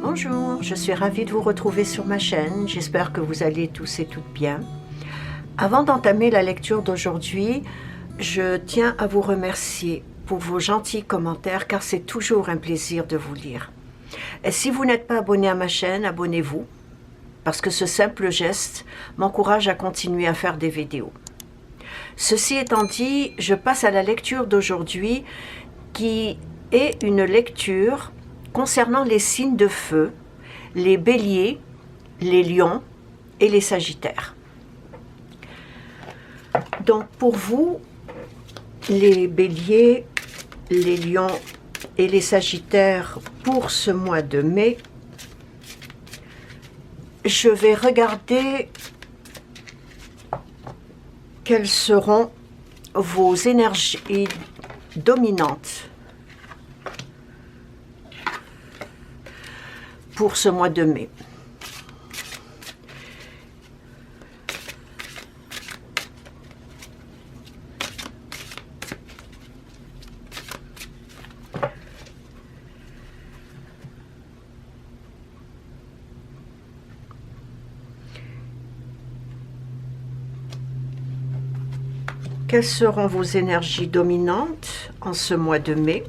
Bonjour, je suis ravie de vous retrouver sur ma chaîne. J'espère que vous allez tous et toutes bien. Avant d'entamer la lecture d'aujourd'hui, je tiens à vous remercier pour vos gentils commentaires car c'est toujours un plaisir de vous lire. Et si vous n'êtes pas abonné à ma chaîne, abonnez-vous parce que ce simple geste m'encourage à continuer à faire des vidéos. Ceci étant dit, je passe à la lecture d'aujourd'hui qui est une lecture concernant les signes de feu, les béliers, les lions et les sagittaires. Donc pour vous, les béliers, les lions et les sagittaires pour ce mois de mai, je vais regarder quelles seront vos énergies dominantes pour ce mois de mai. Quelles seront vos énergies dominantes en ce mois de mai?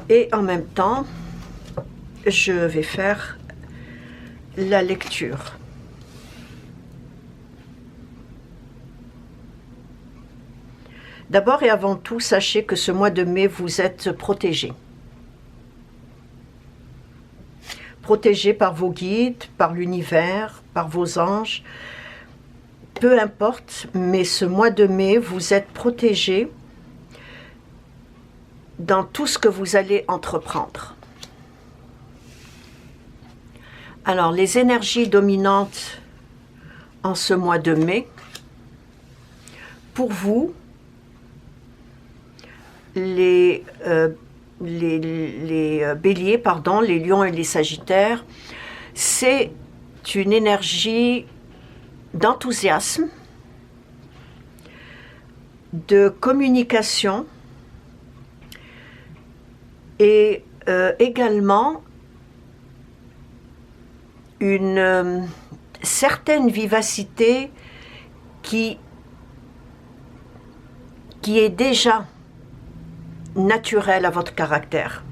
Et en même temps, je vais faire la lecture. D'abord et avant tout, sachez que ce mois de mai, vous êtes protégés. Protégés par vos guides, par l'univers, par vos anges. Peu importe, mais ce mois de mai, vous êtes protégés dans tout ce que vous allez entreprendre. Alors, les énergies dominantes en ce mois de mai, pour vous, les béliers, pardon, les lions et les sagittaires, c'est une énergie d'enthousiasme, de communication et également une certaine vivacité qui est déjà naturelle à votre caractère.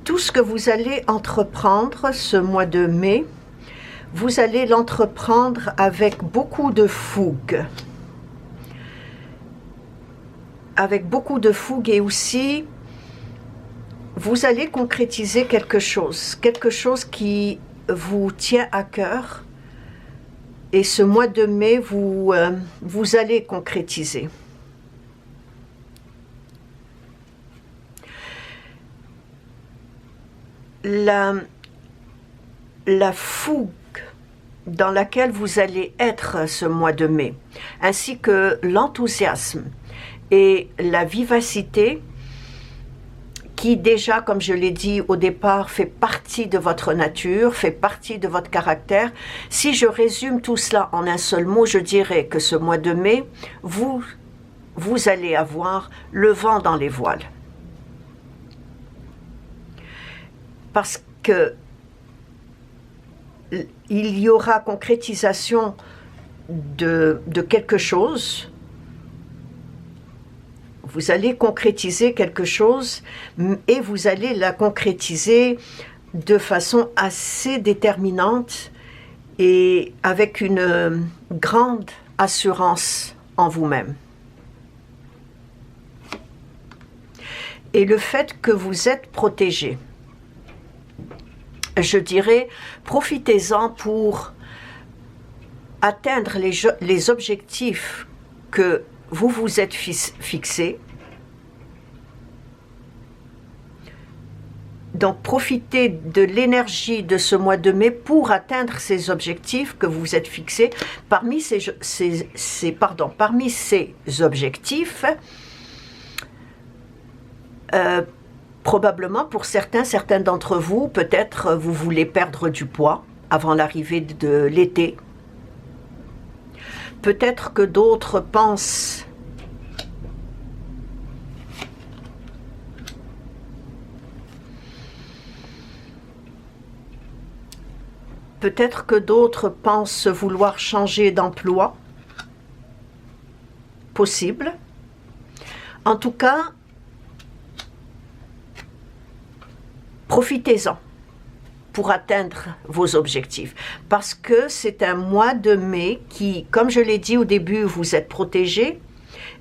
Tout ce que vous allez entreprendre ce mois de mai, vous allez l'entreprendre avec beaucoup de fougue. Avec beaucoup de fougue et aussi, vous allez concrétiser quelque chose qui vous tient à cœur. Et ce mois de mai, vous allez concrétiser. La fougue dans laquelle vous allez être ce mois de mai, ainsi que l'enthousiasme et la vivacité qui déjà, comme je l'ai dit au départ, fait partie de votre nature, fait partie de votre caractère. Si je résume tout cela en un seul mot, je dirais que ce mois de mai, vous allez avoir le vent dans les voiles. Parce que il y aura concrétisation de quelque chose. Vous allez concrétiser quelque chose et vous allez la concrétiser de façon assez déterminante et avec une grande assurance en vous-même. Et le fait que vous êtes protégé, je dirais, profitez-en pour atteindre les objectifs que vous vous êtes fixés. Donc, profitez de l'énergie de ce mois de mai pour atteindre ces objectifs que vous vous êtes fixés. Parmi ces objectifs, probablement pour certains d'entre vous, peut-être vous voulez perdre du poids avant l'arrivée de l'été. Peut-être que d'autres pensent vouloir changer d'emploi. Possible. En tout cas, profitez-en pour atteindre vos objectifs. Parce que c'est un mois de mai qui, comme je l'ai dit au début, vous êtes protégé.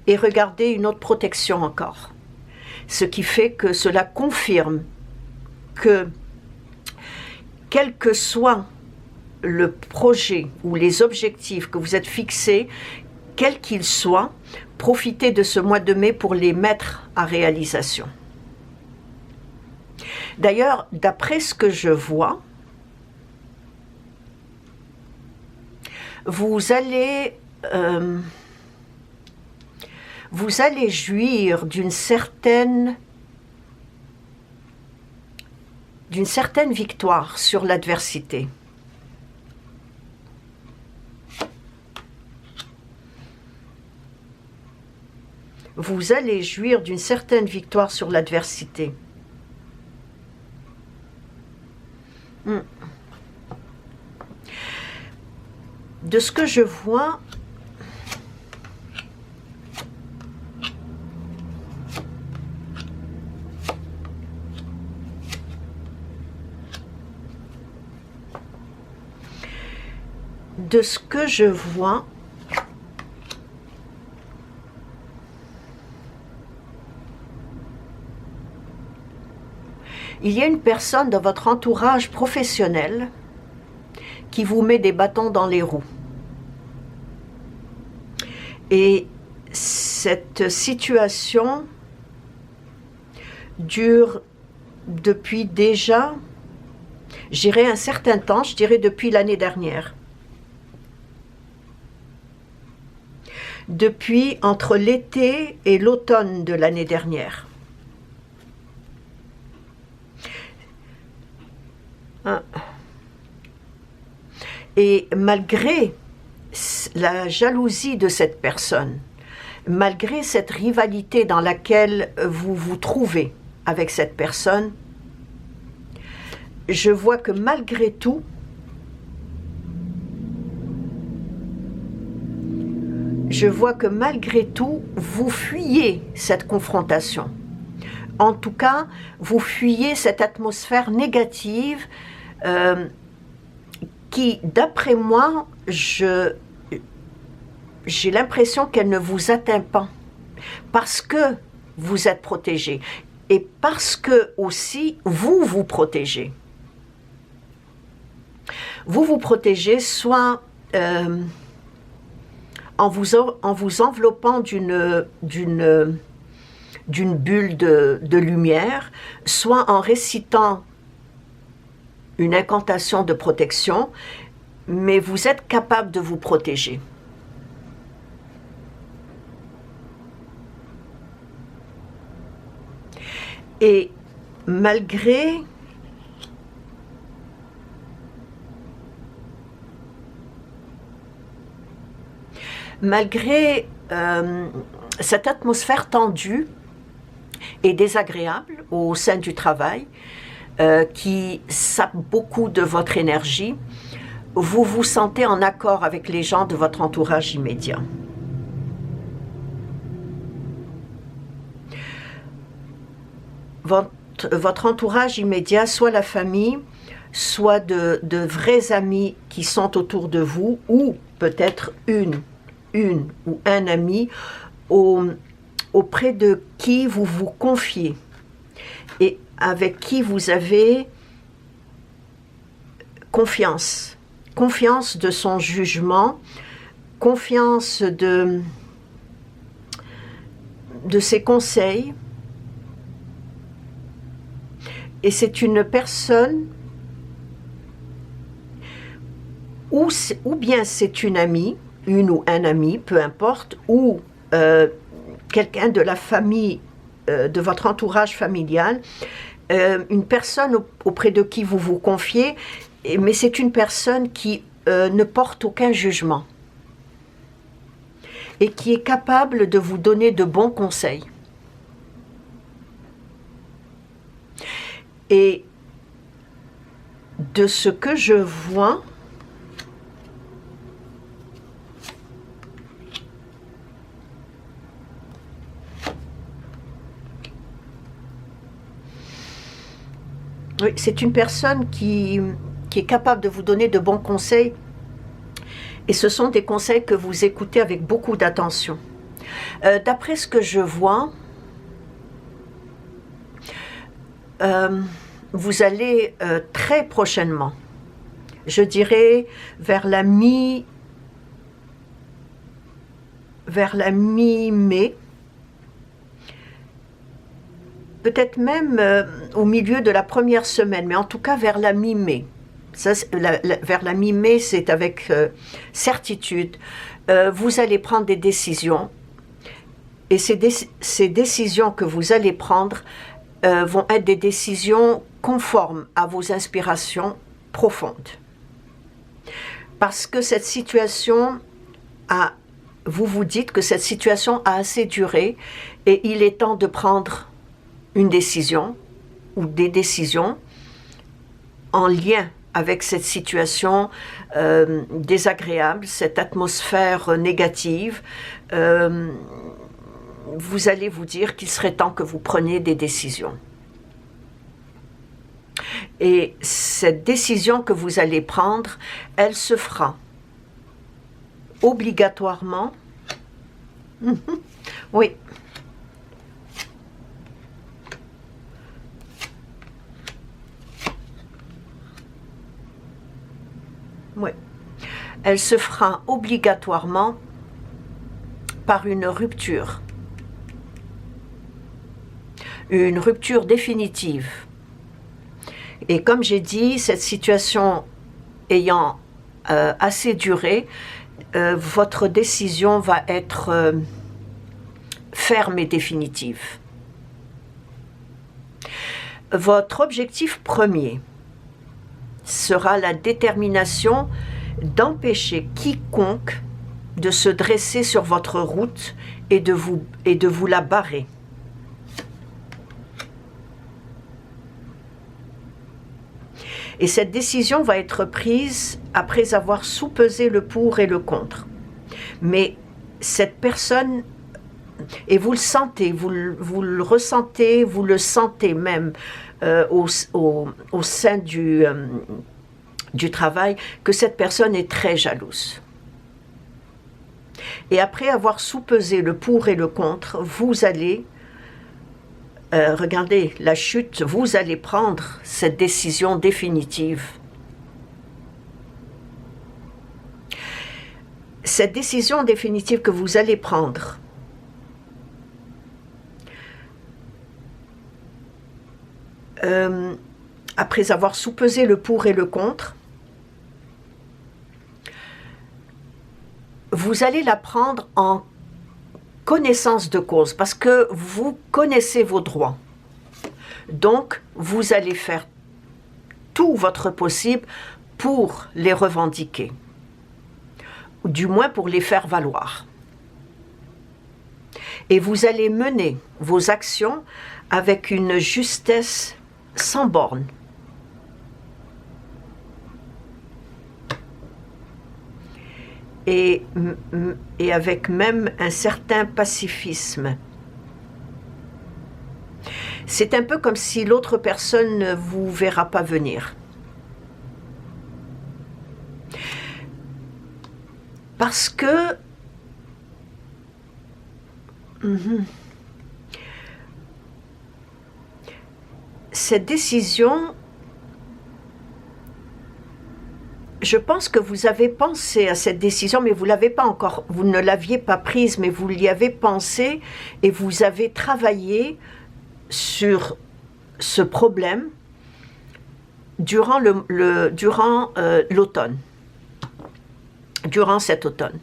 Et regardez une autre protection encore. Ce qui fait que cela confirme que, quel que soit le projet ou les objectifs que vous êtes fixés, quels qu'ils soient, profitez de ce mois de mai pour les mettre à réalisation. D'ailleurs, d'après ce que je vois, vous allez jouir d'une certaine victoire sur l'adversité. Vous allez jouir d'une certaine victoire sur l'adversité. De ce que je vois, il y a une personne dans votre entourage professionnel qui vous met des bâtons dans les roues. Et cette situation dure depuis déjà, je dirais un certain temps, je dirais depuis l'année dernière. Depuis entre l'été et l'automne de l'année dernière. Et malgré la jalousie de cette personne, malgré cette rivalité dans laquelle vous vous trouvez avec cette personne, je vois que malgré tout, vous fuyez cette confrontation. En tout cas, vous fuyez cette atmosphère négative qui, d'après moi, j'ai l'impression qu'elle ne vous atteint pas. Parce que vous êtes protégé. Et parce que aussi, vous vous protégez. Vous vous protégez soit en vous enveloppant d'une bulle de lumière, soit en récitant une incantation de protection, mais vous êtes capable de vous protéger. Et malgré cette atmosphère tendue et désagréable au sein du travail, qui sape beaucoup de votre énergie, vous vous sentez en accord avec les gens de votre entourage immédiat. Votre entourage immédiat, soit la famille, soit de vrais amis qui sont autour de vous, ou peut-être une ou un ami auprès de qui vous vous confiez et avec qui vous avez confiance de son jugement, confiance de ses conseils. Et c'est une personne, ou bien c'est une amie, une ou un ami, peu importe, ou quelqu'un de la famille, de votre entourage familial, une personne auprès de qui vous vous confiez, mais c'est une personne qui ne porte aucun jugement. et qui est capable de vous donner de bons conseils. Et de ce que je vois, oui, c'est une personne qui est capable de vous donner de bons conseils, et ce sont des conseils que vous écoutez avec beaucoup d'attention. D'après ce que je vois, vous allez très prochainement, je dirais vers la mi-mai, peut-être même au milieu de la première semaine, mais en tout cas vers la mi-mai. Ça, vers la mi-mai, c'est avec certitude. Vous allez prendre des décisions, et ces décisions que vous allez prendre vont être des décisions conformes à vos inspirations profondes. Parce que cette situation vous vous dites que cette situation a assez duré et il est temps de prendre une décision ou des décisions en lien avec cette situation désagréable, cette atmosphère négative. Vous allez vous dire qu'il serait temps que vous preniez des décisions. Et cette décision que vous allez prendre, elle se fera obligatoirement. Oui. Oui. Elle se fera obligatoirement par une rupture définitive. Et comme j'ai dit, cette situation ayant assez duré, votre décision va être ferme et définitive. Votre objectif premier sera la détermination d'empêcher quiconque de se dresser sur votre route et de vous la barrer. Et cette décision va être prise après avoir soupesé le pour et le contre. Mais cette personne, et vous le sentez, vous le ressentez, vous le sentez même au sein du travail, que cette personne est très jalouse. Et après avoir soupesé le pour et le contre, vous allez regardez la chute, vous allez prendre cette décision définitive. Cette décision définitive que vous allez prendre, après avoir soupesé le pour et le contre, vous allez la prendre en connaissance de cause, parce que vous connaissez vos droits. Donc, vous allez faire tout votre possible pour les revendiquer, ou du moins pour les faire valoir. Et vous allez mener vos actions avec une justesse sans borne. Et avec même un certain pacifisme. C'est un peu comme si l'autre personne ne vous verra pas venir. Parce que cette décision, je pense que vous avez pensé à cette décision, mais vous l'avez pas encore, vous ne l'aviez pas prise, mais vous y avez pensé et vous avez travaillé sur ce problème durant l'automne, durant cet automne.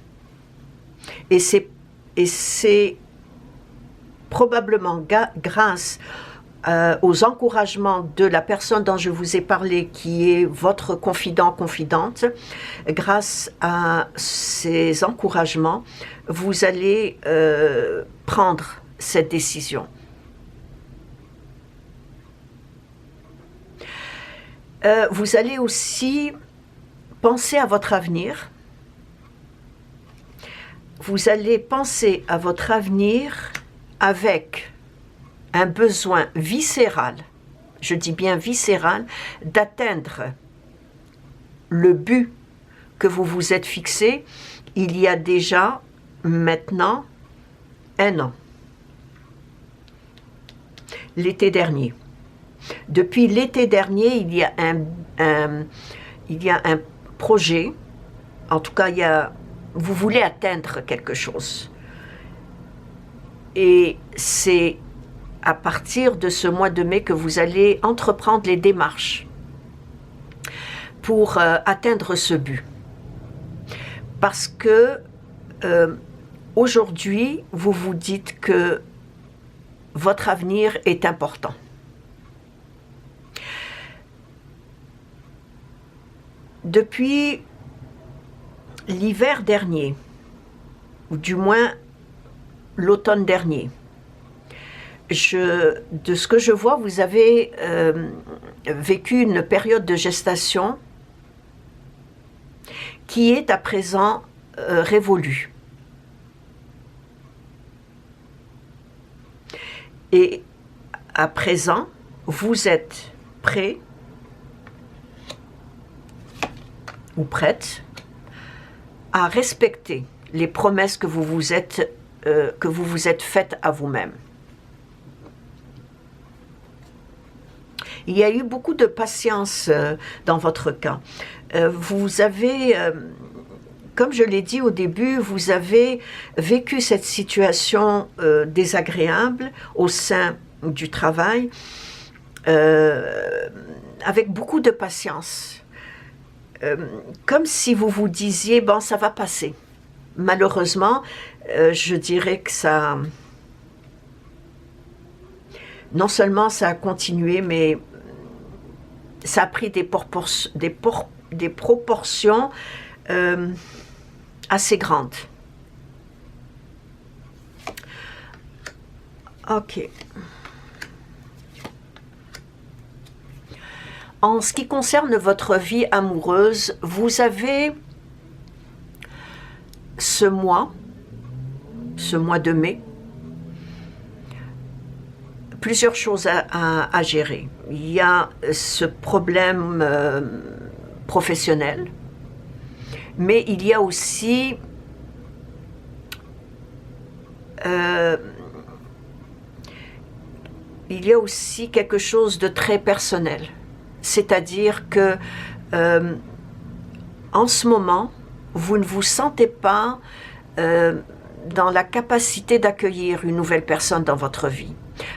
Et c'est probablement grâce aux encouragements de la personne dont je vous ai parlé, qui est votre confident, confidente, grâce à ces encouragements, vous allez prendre cette décision. Vous allez aussi penser à votre avenir. Vous allez penser à votre avenir avec un besoin viscéral, je dis bien viscéral, d'atteindre le but que vous vous êtes fixé il y a déjà maintenant 1 an, l'été dernier. Depuis l'été dernier, il y a un projet, en tout cas, vous voulez atteindre quelque chose. Et c'est à partir de ce mois de mai que vous allez entreprendre les démarches pour atteindre ce but. Parce que aujourd'hui, vous vous dites que votre avenir est important. Depuis l'hiver dernier, ou du moins l'automne dernier, de ce que je vois, vous avez vécu une période de gestation qui est à présent révolue. Et à présent, vous êtes prêt ou prête à respecter les promesses que vous vous êtes faites à vous-même. Il y a eu beaucoup de patience dans votre cas. Vous avez, comme je l'ai dit au début, vous avez vécu cette situation désagréable au sein du travail avec beaucoup de patience. Comme si vous vous disiez, bon, ça va passer. Malheureusement, je dirais que ça... Non seulement ça a continué, mais ça a pris des proportions assez grandes. Ok. En ce qui concerne votre vie amoureuse, vous avez ce mois de mai, plusieurs choses à gérer. Il y a ce problème professionnel, mais il y a aussi quelque chose de très personnel. C'est-à-dire que en ce moment, vous ne vous sentez pas dans la capacité d'accueillir une nouvelle personne dans votre vie.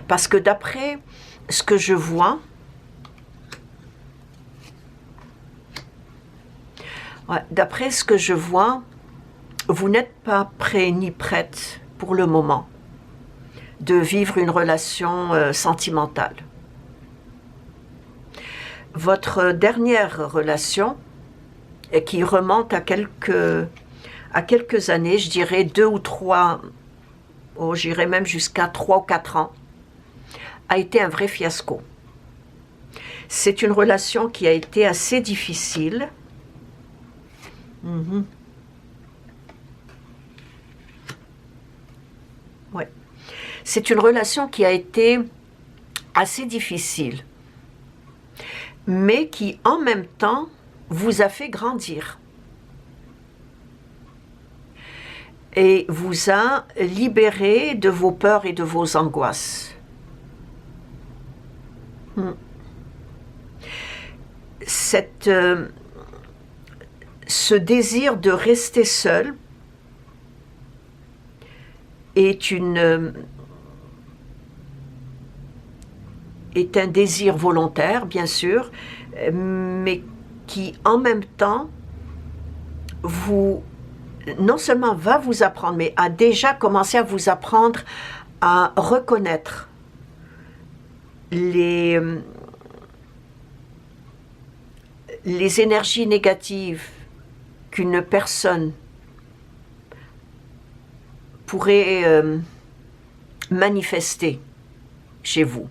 Parce que d'après ce que je vois, vous n'êtes pas prêt ni prête pour le moment de vivre une relation sentimentale. Votre dernière relation, qui remonte à quelques années, je dirais 2 ou 3, j'irais même jusqu'à 3 ou 4 ans, a été un vrai fiasco. C'est une relation qui a été assez difficile. Ouais. C'est une relation qui a été assez difficile, mais qui en même temps vous a fait grandir et vous a libéré de vos peurs et de vos angoisses. Ce désir de rester seul est un désir volontaire, bien sûr, mais qui en même temps non seulement va vous apprendre, mais a déjà commencé à vous apprendre à reconnaître les énergies négatives qu'une personne pourrait manifester chez vous.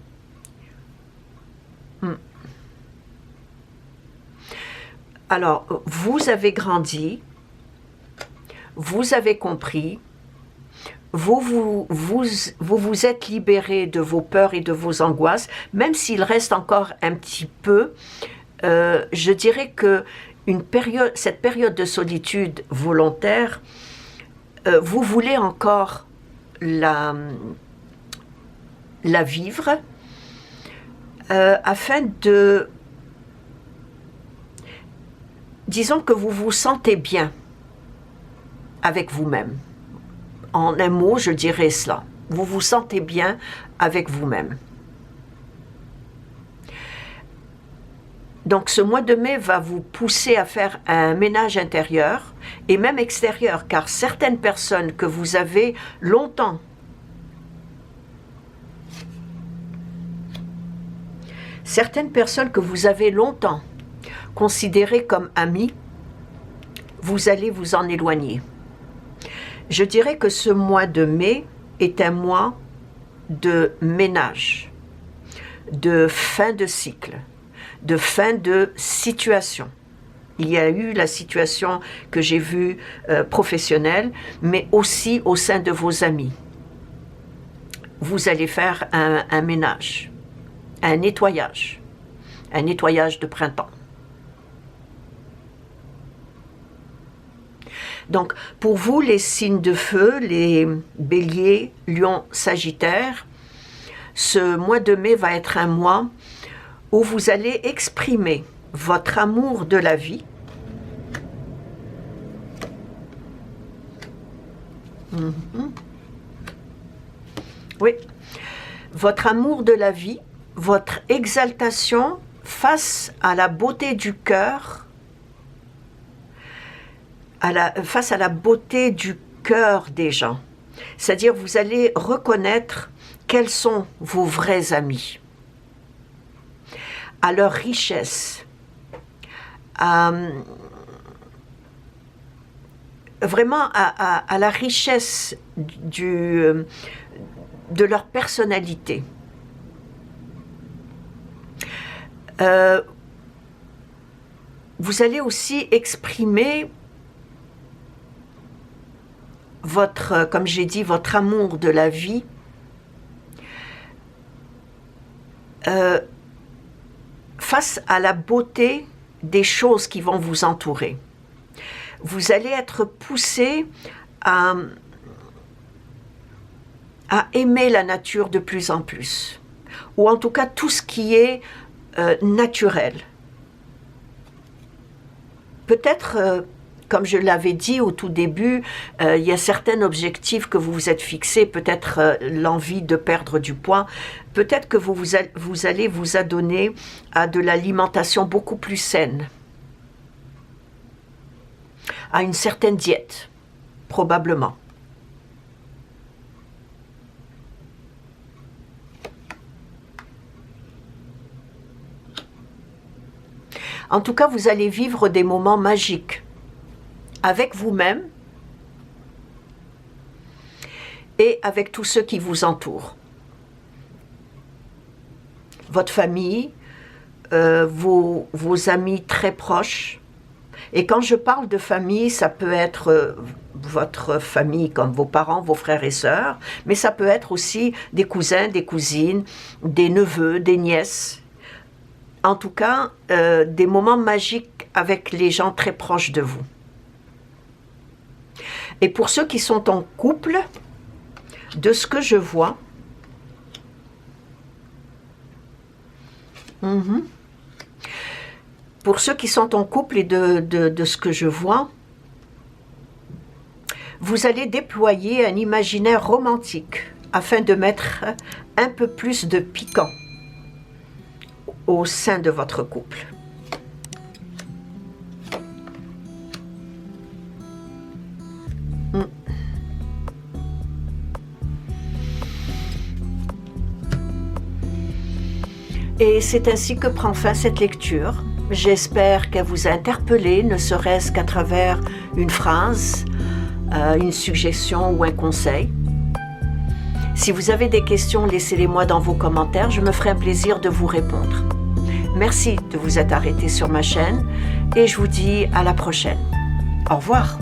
Alors, vous avez grandi, vous avez compris, vous vous êtes libéré de vos peurs et de vos angoisses, même s'il reste encore un petit peu. Je dirais que cette période de solitude volontaire, vous voulez encore la vivre afin de... Disons que vous vous sentez bien avec vous-même. En un mot, je dirais cela. Vous vous sentez bien avec vous-même. Donc ce mois de mai va vous pousser à faire un ménage intérieur et même extérieur, car certaines personnes que vous avez longtemps considérées comme amies, vous allez vous en éloigner. Je dirais que ce mois de mai est un mois de ménage, de fin de cycle, de fin de situation. Il y a eu la situation que j'ai vue professionnelle, mais aussi au sein de vos amis. Vous allez faire un ménage, un nettoyage de printemps. Donc, pour vous, les signes de feu, les béliers, lions, sagittaires, ce mois de mai va être un mois où vous allez exprimer votre amour de la vie. Oui, votre amour de la vie, votre exaltation face à la beauté du cœur, face à la beauté du cœur des gens. C'est-à-dire, vous allez reconnaître quels sont vos vrais amis, à leur richesse, vraiment à la richesse de leur personnalité. Vous allez aussi exprimer comme j'ai dit, votre amour de la vie face à la beauté des choses qui vont vous entourer. Vous allez être poussé à aimer la nature de plus en plus, ou en tout cas tout ce qui est naturel. Peut-être, comme je l'avais dit au tout début, il y a certains objectifs que vous vous êtes fixés, peut-être l'envie de perdre du poids, peut-être que vous allez vous adonner à de l'alimentation beaucoup plus saine, à une certaine diète, probablement. En tout cas, vous allez vivre des moments magiques avec vous-même et avec tous ceux qui vous entourent. Votre famille, vos amis très proches. Et quand je parle de famille, ça peut être votre famille comme vos parents, vos frères et sœurs, mais ça peut être aussi des cousins, des cousines, des neveux, des nièces. En tout cas, des moments magiques avec les gens très proches de vous. Et pour ceux qui sont en couple, de ce que je vois, pour ceux qui sont en couple et de ce que je vois, vous allez déployer un imaginaire romantique afin de mettre un peu plus de piquant au sein de votre couple. Et c'est ainsi que prend fin cette lecture. J'espère qu'elle vous a interpellé, ne serait-ce qu'à travers une phrase, une suggestion ou un conseil. Si vous avez des questions, laissez-les-moi dans vos commentaires, je me ferai un plaisir de vous répondre. Merci de vous être arrêté sur ma chaîne et je vous dis à la prochaine. Au revoir.